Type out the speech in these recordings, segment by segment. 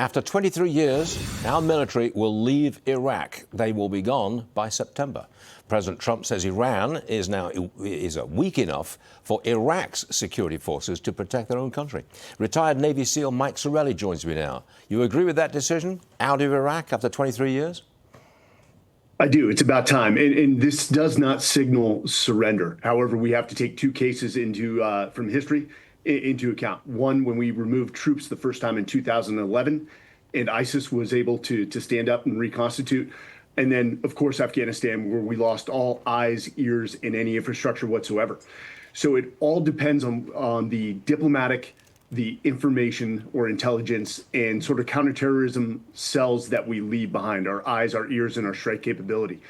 After 23 years, our military will leave Iraq. They will be gone by September. President Trump says Iran is weak enough for Iraq's security forces to protect their own country. Retired Navy SEAL Mike Sarraille joins me now. You agree with that decision? Out of Iraq after 23 years? I do. It's about time. And this does not signal surrender. However, we have to take two cases from history into account. One, when we removed troops the first time in 2011, and ISIS was able to stand up and reconstitute. And then, of course, Afghanistan, where we lost all eyes, ears, and any infrastructure whatsoever. So it all depends on the diplomatic, the information or intelligence, and sort of counterterrorism cells that we leave behind, our eyes, our ears, and our strike capability.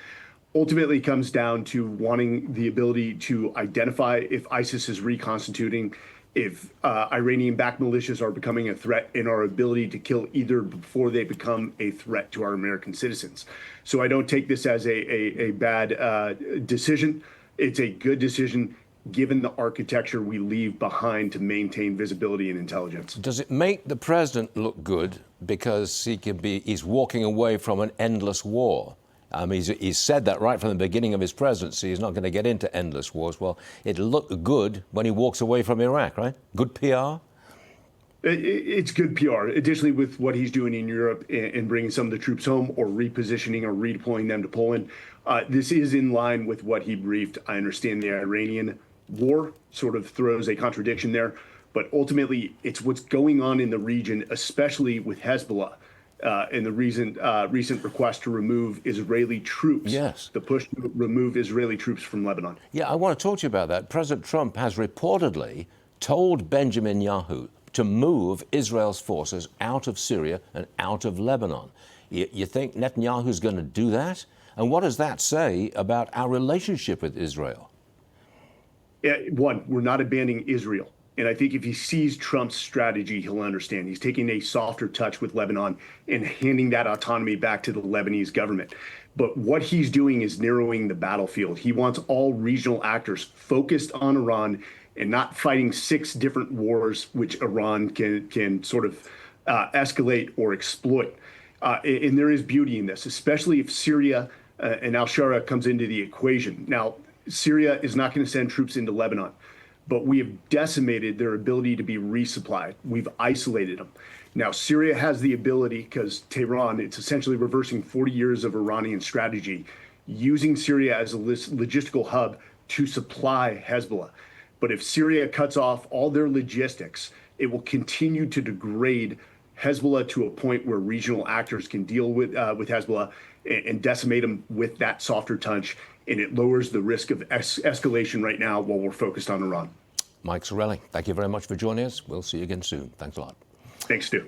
Ultimately, it comes down to wanting the ability to identify if ISIS is reconstituting, if Iranian-backed militias are becoming a threat, and our ability to kill either before they become a threat to our American citizens. So I don't take this as a bad decision. It's a good decision given the architecture we leave behind to maintain visibility and intelligence. Does it make the president look good because he's walking away from an endless war? He's said that right from the beginning of his presidency. He's not going to get into endless wars. Well, it looked good when he walks away from Iraq, right? Good PR? It's good PR. Additionally, with what he's doing in Europe and bringing some of the troops home or repositioning or redeploying them to Poland, this is in line with what he briefed. I understand the Iranian war sort of throws a contradiction there, but ultimately it's what's going on in the region, especially with Hezbollah. And the recent request to remove Israeli troops. Yes. The push to remove Israeli troops from Lebanon. Yeah, I want to talk to you about that. President Trump has reportedly told Benjamin Netanyahu to move Israel's forces out of Syria and out of Lebanon. You think Netanyahu's going to do that? And what does that say about our relationship with Israel? One, we're not abandoning Israel. And I think if he sees Trump's strategy, he'll understand. He's taking a softer touch with Lebanon and handing that autonomy back to the Lebanese government. But what he's doing is narrowing the battlefield. He wants all regional actors focused on Iran and not fighting 6 different wars, which Iran can sort of escalate or exploit. And there is beauty in this, especially if Syria and al-Shara comes into the equation. Now, Syria is not going to send troops into Lebanon, but we have decimated their ability to be resupplied. We've isolated them. Now, Syria has the ability, because Tehran, it's essentially reversing 40 years of Iranian strategy, using Syria as a logistical hub to supply Hezbollah. But if Syria cuts off all their logistics, it will continue to degrade Hezbollah to a point where regional actors can deal with Hezbollah and decimate them with that softer touch. And it lowers the risk of escalation right now while we're focused on Iran. Mike Sarraille, thank you very much for joining us. We'll see you again soon. Thanks a lot. Thanks, Stu.